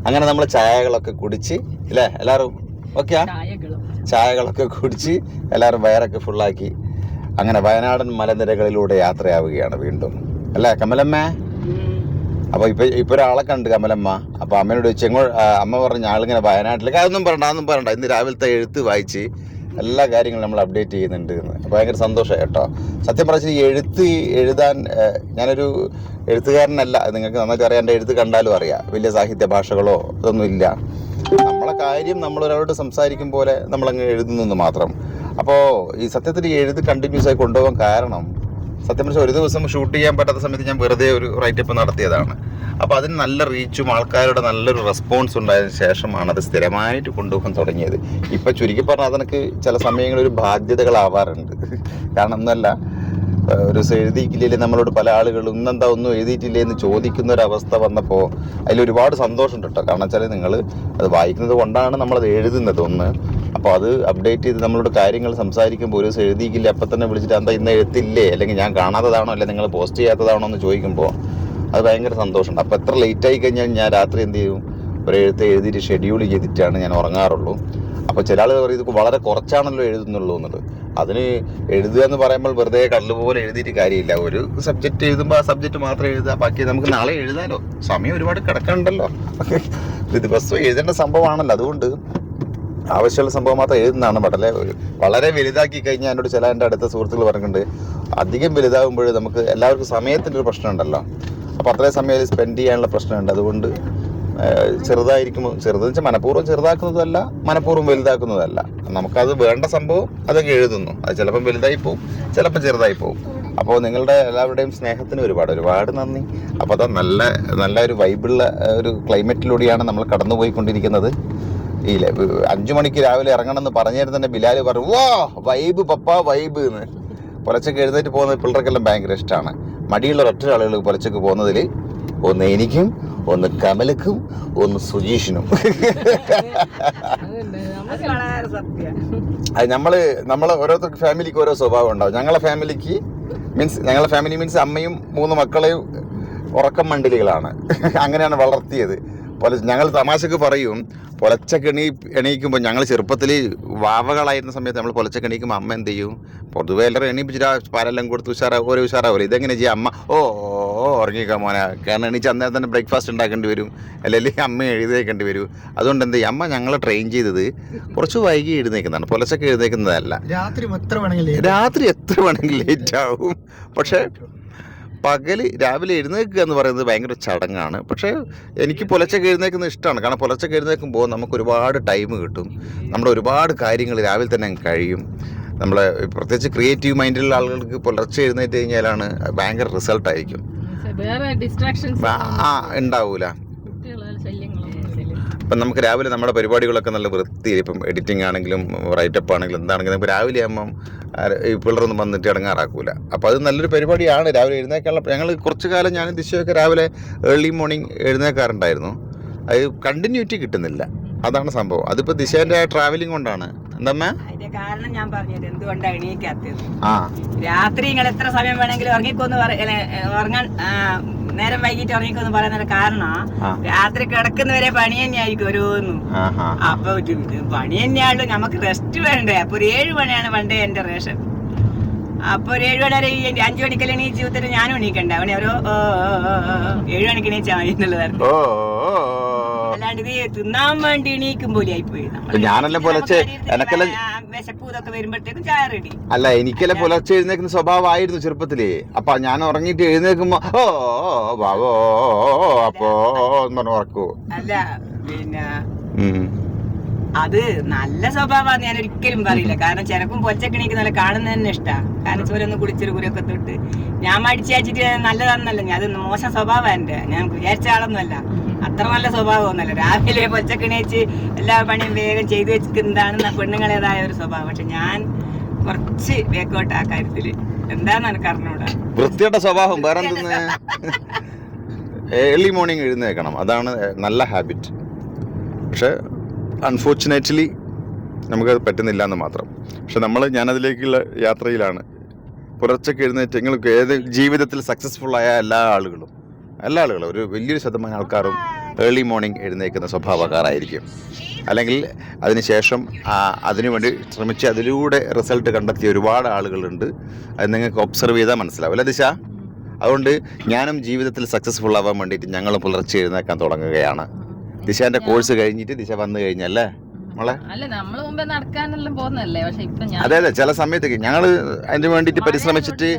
അങ്ങനെ നമ്മൾ ചായകളൊക്കെ കുടിച്ച് അല്ലേ എല്ലാവരും ഓക്കെയാ? ചായകളൊക്കെ കുടിച്ച് എല്ലാവരും വയറൊക്കെ ഫുള്ളാക്കി അങ്ങനെ വയനാടൻ മലനിരകളിലൂടെ യാത്രയാവുകയാണ് വീണ്ടും അല്ലേ കമലമ്മേ? അപ്പോൾ ഇപ്പൊ ഒരാളെ കണ്ട് കമലമ്മ. അപ്പോൾ അമ്മയോട് ചോദിച്ചു അമ്മ പറഞ്ഞ ആളിങ്ങനെ വയനാട്ടിലേക്ക് അതൊന്നും പറയണ്ട ഇന്ന് രാവിലത്തെ എഴുത്ത് വായിച്ച് എല്ലാ കാര്യങ്ങളും നമ്മൾ അപ്ഡേറ്റ് ചെയ്യുന്നുണ്ട് എന്ന്. ഭയങ്കര സന്തോഷമായി കേട്ടോ. സത്യം പറഞ്ഞാൽ ഈ എഴുതാൻ ഞാനൊരു എഴുത്തുകാരനല്ല, നിങ്ങൾക്ക് നന്നായിട്ട് അറിയാം. എൻ്റെ എഴുത്ത് കണ്ടാലും അറിയാം, വലിയ സാഹിത്യ ഭാഷകളോ ഇതൊന്നും ഇല്ല. നമ്മളെ കാര്യം നമ്മളൊരാളോട് സംസാരിക്കും പോലെ നമ്മളങ്ങ് എഴുതുന്നു മാത്രം. അപ്പോൾ ഈ സത്യത്തിൽ ഈ എഴുത്ത് കണ്ടിന്യൂസ് ആയി കൊണ്ടുപോകാൻ കാരണം സത്യം പറഞ്ഞാൽ ഒരു ദിവസം ഷൂട്ട് ചെയ്യാൻ പറ്റാത്ത സമയത്ത് ഞാൻ വെറുതെ ഒരു റൈറ്റപ്പ് നടത്തിയതാണ്. അപ്പോൾ അതിന് നല്ല റീച്ചും ആൾക്കാരുടെ നല്ലൊരു റെസ്പോൺസ് ഉണ്ടായതിനു ശേഷമാണ് അത് സ്ഥിരമായിട്ട് കൊണ്ടുപോകാൻ തുടങ്ങിയത്. ഇപ്പം ചുരുക്കി പറഞ്ഞാൽ അതെനിക്ക് ചില സമയങ്ങളിൽ ഒരു ബാധ്യതകളാവാറുണ്ട്. കാരണം ഒന്നല്ല, ഒരു ദിവസം എഴുതിയിട്ടില്ലേ നമ്മളോട് പല ആളുകളും ഇന്നെന്താ ഒന്നും എഴുതിയിട്ടില്ലേ എന്ന് ചോദിക്കുന്ന ഒരു അവസ്ഥ വന്നപ്പോൾ അതിലൊരുപാട് സന്തോഷമുണ്ട് കേട്ടോ. കാരണം വെച്ചാൽ നിങ്ങൾ അത് വായിക്കുന്നത് കൊണ്ടാണ് നമ്മളത് എഴുതുന്നത് ഒന്ന്. അപ്പോൾ അത് അപ്ഡേറ്റ് ചെയ്ത് നമ്മളോട് കാര്യങ്ങൾ സംസാരിക്കുമ്പോൾ ഒരു ദിവസം എഴുതിയില്ല അപ്പം തന്നെ വിളിച്ചിട്ട് എന്താ ഇന്ന് എഴുത്തില്ലേ, അല്ലെങ്കിൽ ഞാൻ കാണാത്തതാണോ, അല്ലെങ്കിൽ നിങ്ങൾ പോസ്റ്റ് ചെയ്യാത്തതാണോ എന്ന് ചോദിക്കുമ്പോൾ അത് ഭയങ്കര സന്തോഷമുണ്ട്. അപ്പോൾ എത്ര ലേറ്റ് ആയി കഴിഞ്ഞാൽ ഞാൻ രാത്രി എന്ത് ചെയ്യും, ഒരു എഴുതിയിട്ട് ഷെഡ്യൂൾ ചെയ്തിട്ടാണ് ഞാൻ ഉറങ്ങാറുള്ളൂ. അപ്പോൾ ചില ആളുകൾ പറയും ഇത് വളരെ കുറച്ചാണല്ലോ എഴുതുന്നുള്ളൂ എന്നുള്ളത്. അതിന് എഴുതുക എന്ന് പറയുമ്പോൾ വെറുതെ കല്ലുപോലെ എഴുതിയിട്ട് കാര്യമില്ല. ഒരു സബ്ജക്റ്റ് എഴുതുമ്പോൾ ആ സബ്ജക്റ്റ് മാത്രം എഴുതുക, ബാക്കി നമുക്ക് നാളെ എഴുതാലോ. സമയം ഒരുപാട് കിടക്കണ്ടല്ലോ, ദിവസം എഴുതേണ്ട സംഭവമാണല്ലോ. അതുകൊണ്ട് ആവശ്യമുള്ള സംഭവം മാത്രം എഴുതുന്നതാണ്. വളരെ വലുതാക്കി കഴിഞ്ഞാൽ എന്നോട് ചില എൻ്റെ അടുത്ത സുഹൃത്തുക്കൾ പറഞ്ഞിട്ടുണ്ട്, അധികം വലുതാകുമ്പോൾ നമുക്ക് എല്ലാവർക്കും സമയത്തിൻ്റെ ഒരു പ്രശ്നമുണ്ടല്ലോ. അപ്പോൾ അത്രയും സമയം സ്പെൻഡ് ചെയ്യാനുള്ള പ്രശ്നമുണ്ട്. അതുകൊണ്ട് ചെറുതായിരിക്കുമ്പോൾ ചെറുതെന്ന് വെച്ചാൽ മനഃപൂർവ്വം ചെറുതാക്കുന്നതല്ല, മനഃപൂർവ്വം വലുതാക്കുന്നതല്ല. നമുക്കത് വേണ്ട സംഭവം അതൊക്കെ എഴുതുന്നു. അത് ചിലപ്പം വലുതായി പോവും, ചിലപ്പോൾ ചെറുതായി പോവും. അപ്പോൾ നിങ്ങളുടെ എല്ലാവരുടെയും സ്നേഹത്തിന് ഒരുപാട് നന്ദി. അപ്പോൾ അത് നല്ല ഒരു വൈബുള്ള ഒരു ക്ലൈമറ്റിലൂടെയാണ് നമ്മൾ കടന്നുപോയിക്കൊണ്ടിരിക്കുന്നത്. ഈ 5 മണിക്ക് രാവിലെ ഇറങ്ങണം എന്ന് പറഞ്ഞാൽ തന്നെ ബിലാൽ പറഞ്ഞു വാ വൈബ് പപ്പ വൈബ് എന്ന്. പുലച്ചക്ക് എഴുന്നേറ്റ് പോകുന്നത് പിള്ളേർക്കെല്ലാം ഭയങ്കര ഇഷ്ടമാണ്. മടിയുള്ള ഒറ്റ ആളുകൾ പുലച്ചക്ക് പോകുന്നതിൽ ഒന്ന് എനിക്കും, ഒന്ന് കമലക്കും, ഒന്ന് സുജീഷിനും. അത് നമ്മളെ ഓരോരുത്തർ ഫാമിലിക്ക് ഓരോ സ്വഭാവം ഉണ്ടാവും. ഞങ്ങളെ ഫാമിലി മീൻസ് അമ്മയും 3 മക്കളെയും ഉറക്കം മണ്ടിലുകളാണ്. അങ്ങനെയാണ് വളർത്തിയത്. ഞങ്ങൾ തമാശക്ക് പറയും, പുലച്ചക്ക് എണീക്കുമ്പോൾ ഞങ്ങൾ ചെറുപ്പത്തിൽ വാവകളായിരുന്ന സമയത്ത് നമ്മൾ പുലച്ചക്ക് എണീക്കുമ്പോൾ അമ്മ എന്ത് ചെയ്യും, പൊതുവെ എല്ലാവരും എണീപ്പിച്ചിട്ട് പാലെല്ലാം കൊടുത്ത് ഉഷാറാവില്ല. ഇതെങ്ങനെ ചെയ്യും അമ്മ, ഉറങ്ങിക്കാൻ മോനെ, കാരണം എണീച്ച് അന്നേരം തന്നെ ബ്രേക്ക്ഫാസ്റ്റ് ഉണ്ടാക്കേണ്ടി വരും, അല്ലെങ്കിൽ അമ്മ എഴുന്നേക്കേണ്ടി വരും. അതുകൊണ്ട് എന്ത് ചെയ്യും, അമ്മ ഞങ്ങളെ ട്രെയിൻ ചെയ്തത് കുറച്ച് വൈകി എഴുന്നേക്കുന്നതാണ്, പുലച്ചക്ക് എഴുന്നേക്കുന്നതല്ല. രാത്രി എത്ര വേണമെങ്കിലും ലേറ്റ് ആവും. പക്ഷേ രാവിലെ എഴുന്നേൽക്കുക എന്ന് പറയുന്നത് ഭയങ്കര ചടങ്ങാണ്. പക്ഷേ എനിക്ക് പുലച്ചക്ക് എഴുന്നേൽക്കുന്നത് ഇഷ്ടമാണ്. കാരണം പുലച്ചക്ക് എഴുന്നേൽക്കുമ്പോൾ നമുക്ക് ഒരുപാട് ടൈം കിട്ടും, നമ്മുടെ ഒരുപാട് കാര്യങ്ങൾ രാവിലെ തന്നെ കഴിയും. നമ്മളെ പ്രത്യേകിച്ച് ക്രിയേറ്റീവ് മൈൻഡിലുള്ള ആളുകൾക്ക് പുലർച്ചെ എഴുന്നേറ്റ് കഴിഞ്ഞാലാണ് ഭയങ്കര റിസൾട്ടായിരിക്കും. ഉണ്ടാവൂല. ഇപ്പം നമുക്ക് രാവിലെ നമ്മുടെ പരിപാടികളൊക്കെ നല്ല വൃത്തിയിൽ, ഇപ്പം എഡിറ്റിംഗ് ആണെങ്കിലും റൈറ്റപ്പ് ആണെങ്കിലും എന്താണെങ്കിലും നമുക്ക് രാവിലെ ആകുമ്പം ഈ പിള്ളേരൊന്നും വന്നിട്ട് ഇടങ്ങാറാക്കൂല. അപ്പോൾ അത് നല്ലൊരു പരിപാടിയാണ് രാവിലെ എഴുന്നേക്കാനുള്ള. ഞങ്ങൾ കുറച്ച് കാലം ഞാനും ദിശയൊക്കെ രാവിലെ ഏർലി മോർണിംഗ് എഴുന്നേക്കാറുണ്ടായിരുന്നു. അത് കണ്ടിന്യൂറ്റി കിട്ടുന്നില്ല, അതാണ് സംഭവം. അതിപ്പോൾ ദിശേൻ്റെ ട്രാവലിംഗ് കൊണ്ടാണ്. എന്തമ്മ കാരണം ഞാൻ പറഞ്ഞത് എന്തുകൊണ്ടാണ് എണീക്കാത്തത്. രാത്രി നിങ്ങൾ എത്ര സമയം വേണമെങ്കിലും ഉറങ്ങിക്കോന്ന് ഉറങ്ങാൻ നേരം വൈകിട്ട് ഉറങ്ങിക്കോന്ന് പറയുന്ന കാരണം രാത്രി കിടക്കുന്നവരെ പണി തന്നെയായിരിക്കും ഓരോന്നും. അപ്പൊ പണി തന്നെയാണല്ലോ, നമുക്ക് റെസ്റ്റ് വേണ്ടേ. അപ്പൊ ഒരു 7 മണിയാണ് പണ്ടേ എന്റെ റേഷൻ. അപ്പൊ ഒരു 7 മണി വരെ 5 മണിക്കല്ലേ എണീച്ച് കുത്തിട്ട് ഞാനും എണീക്കണ്ട. അവനെ ഓരോ 7 മണിക്ക് എണീച്ചാൽ മതി എന്നുള്ളതായിരുന്നു. അല്ലാണ്ട് ഇത് തിന്നാൻ വേണ്ടി എണീക്കും പോലെ ആയിപ്പോയി. ഞാനെല്ലാം പുലർച്ചെ വിശപ്പ് ഇതൊക്കെ വരുമ്പോഴത്തേക്കും ചായ റെഡി. അല്ല, എനിക്കെല്ലാം പുലർച്ചെ എഴുന്നേക്കുന്ന സ്വഭാവമായിരുന്നു ചെറുപ്പത്തില്. അപ്പൊ ഞാൻ ഉറങ്ങിയിട്ട് എഴുന്നേക്കുമ്പോ അപ്പോ ഉറക്കൂ. അല്ല പിന്നെ അത് നല്ല സ്വഭാവമാണെന്ന് ഞാൻ ഒരിക്കലും പറയില്ല. കാരണം ചിലപ്പം പൊച്ചക്കിണിക്ക് നല്ല കാണുന്നത് തന്നെ ഇഷ്ടമാണ്. കാരണം ചോരൊന്ന് കുളിച്ചൊരു കുരൊക്കെ തൊട്ട് ഞാൻ മടിച്ചാച്ചിട്ട് നല്ലതാണെന്നല്ല, അത് മോശം സ്വഭാവം എന്റെ. ഞാൻ വിചാരിച്ച ആളൊന്നുമല്ല, അത്ര നല്ല സ്വഭാവമൊന്നുമല്ല. രാവിലെ പൊച്ചക്കിണിച്ച് എല്ലാ പണിയും വേഗം ചെയ്തു വെച്ചിട്ടുണ്ടാണ് പെണ്ണുങ്ങളേതായ ഒരു സ്വഭാവം. പക്ഷെ ഞാൻ കുറച്ച് വേക്കോട്ട് ആ കാര്യത്തില്. എന്താന്ന് എനിക്ക് അറിഞ്ഞൂടാ. വൃത്തിയുടെ സ്വഭാവം വേറെ ഏർലി മോർണിംഗ് എഴുന്നേക്കണം, അതാണ് നല്ല ഹാബിറ്റ്. പക്ഷെ അൺഫോർച്ചുനേറ്റ്ലി നമുക്കത് പറ്റുന്നില്ല എന്ന് മാത്രം. പക്ഷെ ഞാനതിലേക്കുള്ള യാത്രയിലാണ്. പുലർച്ചയ്ക്ക് എഴുന്നേറ്റ് നിങ്ങൾക്ക് ജീവിതത്തിൽ സക്സസ്ഫുൾ ആയ എല്ലാ ആളുകളും ഒരു വലിയൊരു ശതമാനം ആൾക്കാരും ഏർലി മോർണിംഗ് എഴുന്നേൽക്കുന്ന സ്വഭാവക്കാരായിരിക്കും. അല്ലെങ്കിൽ അതിനുശേഷം അതിനുവേണ്ടി ശ്രമിച്ച് അതിലൂടെ റിസൾട്ട് കണ്ടെത്തിയ ഒരുപാട് ആളുകളുണ്ട്. അത് നിങ്ങൾക്ക് ഒബ്സർവ് ചെയ്താൽ മനസ്സിലാവും അല്ലേ ദിശ? അതുകൊണ്ട് ഞാനും ജീവിതത്തിൽ സക്സസ്ഫുൾ ആവാൻ വേണ്ടിയിട്ട് ഞങ്ങൾ പുലർച്ചെ എഴുന്നേക്കാൻ തുടങ്ങുകയാണ്. ദിശേൻ്റെ കോഴ്സ് കഴിഞ്ഞിട്ട് ദിശ വന്നു കഴിഞ്ഞല്ലേ മോളെ? അതെ അതെ, ചില സമയത്തേക്ക് ഞങ്ങൾ അതിന് വേണ്ടിയിട്ട് പരിശ്രമിച്ചിട്ട്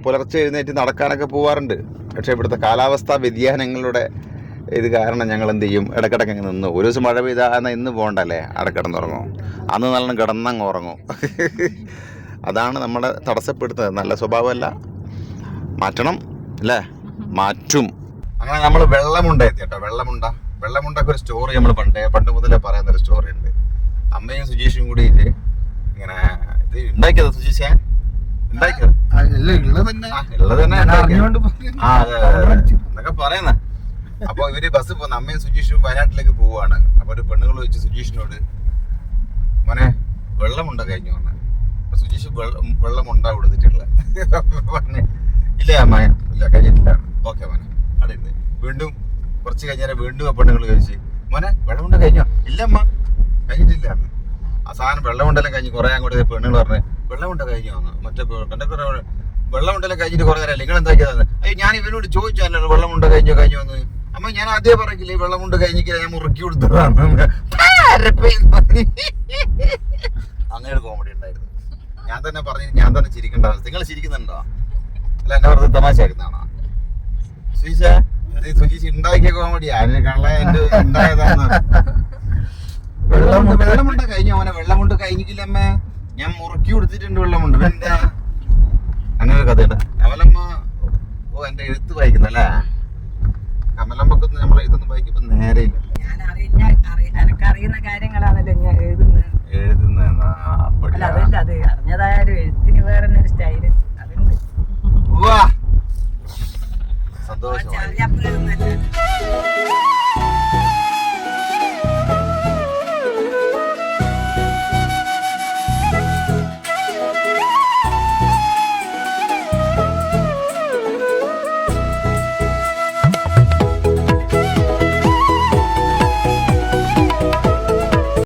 പുലർച്ചെ എഴുന്നേറ്റ് നടക്കാനൊക്കെ പോവാറുണ്ട്. പക്ഷേ ഇവിടുത്തെ കാലാവസ്ഥാ വ്യതിയാനങ്ങളുടെ ഇത് കാരണം ഞങ്ങൾ എന്ത് ചെയ്യും, ഇടക്കിടക്ക് നിന്ന് ഒരു ദിവസം മഴ പെയ്താൽ എന്നാൽ ഇന്ന് പോകണ്ടല്ലേ, അവിടെ കിടന്നുറങ്ങും, അന്ന് നല്ല കിടന്നങ്ങ് ഉറങ്ങും. അതാണ് നമ്മളെ തടസ്സപ്പെടുത്തുന്നത്. നല്ല സ്വഭാവമല്ല, മാറ്റണം അല്ലേ? മാറ്റും. അങ്ങനെ നമ്മൾ വെള്ളമുണ്ട എത്തി കേട്ടോ. വെള്ളമുണ്ടൊക്കെ ഒരു സ്റ്റോറി നമ്മൾ പണ്ട് മുതലേ പറയുന്നൊരു സ്റ്റോറി ഉണ്ട്. അമ്മയും സുജീഷും കൂടി ഇങ്ങനെ ഇത് ഉണ്ടാക്കിയത്. സുജീഷേ ഉണ്ടാക്കിയത് എന്നൊക്കെ പറയുന്ന. അപ്പൊ ഇവര് ബസ് പോകുന്ന അമ്മയും സുജീഷും വയനാട്ടിലേക്ക് പോവാണ്. അപ്പൊ ഒരു പെണ്ണുങ്ങൾ വെച്ച് സുജീഷിനോട് മോനെ വെള്ളമുണ്ട കഴിഞ്ഞു വന്ന്. അപ്പൊ സുജീഷ് വെള്ളമുണ്ട കൊടുത്തിട്ടുള്ള പറഞ്ഞ് ഇല്ല അമ്മ ഇല്ല കഴിഞ്ഞിട്ടില്ല. ഓക്കെ മോനെ അവിടെ ഇരുന്ന് വീണ്ടും കുറച്ച് കഴിഞ്ഞാൽ വീണ്ടും ആ പെണ്ണുങ്ങൾ ചോദിച്ച് മോനെ വെള്ളമുണ്ട കഴിഞ്ഞോ? ഇല്ല അമ്മ കഴിഞ്ഞിട്ടില്ല. ആ സാധനം വെള്ളമുണ്ടെല്ലാം കഴിഞ്ഞ് കുറെ അങ്ങോട്ട് പെണ്ണുങ്ങൾ പറഞ്ഞ് വെള്ളമുണ്ട കഴിഞ്ഞു വന്നു. മറ്റേ കണ്ടക്ടർ വെള്ളമുണ്ടെല്ലാം കഴിഞ്ഞിട്ട് കുറെ നേരം നിങ്ങൾ എന്താക്കിയതാണ്? അയ്യോ ഞാൻ ഇവനോട് ചോദിച്ചല്ലോ വെള്ളമുണ്ട കഴിഞ്ഞു വന്ന്. അമ്മ ഞാൻ ആദ്യം പറഞ്ഞില്ലേ വെള്ളമുണ്ട് കഴിഞ്ഞില്ല, ഞാൻ മുറുക്കി കൊടുത്തതാണ്. അങ്ങനെ ഒരു കോമഡി ഉണ്ടായിരുന്നു. ഞാൻ തന്നെ പറഞ്ഞു, ഞാൻ തന്നെ ചിരിക്കേണ്ട അവസ്ഥ. നിങ്ങൾ ചിരിക്കുന്നുണ്ടോ? അല്ല എന്നെ വെറുതെ തമാശ ആക്കുന്നതാണോ? സുജീഷ് ഉണ്ടാക്കിയ കോമഡി അതിന് കള്ള എന്റെ ഉണ്ടായതാണ്. വെള്ളമുണ്ട് കഴിഞ്ഞു അവനെ. വെള്ളമുണ്ട് കഴിഞ്ഞിട്ടില്ല അമ്മ, ഞാൻ മുറുക്കി കൊടുത്തിട്ടുണ്ട് വെള്ളമുണ്ട്. എന്താ അങ്ങനെ ഒരു കഥയുണ്ട്. കമലമ്മ ഓ എന്റെ എഴുത്ത് വായിക്കുന്നല്ലേ? കമലമ്മക്കൊന്നും നമ്മൾ ഇതൊന്നും വായിക്കുമ്പോ നേരെ ഇല്ല. എനിക്കറിയുന്ന കാര്യങ്ങളാണല്ലോ ഞാൻ എഴുതുന്നത്. എഴുതുന്ന അതല്ല, അത് അറിഞ്ഞതായാലും എഴുത്തിന് വേറെ ഒരു സ്റ്റൈല്.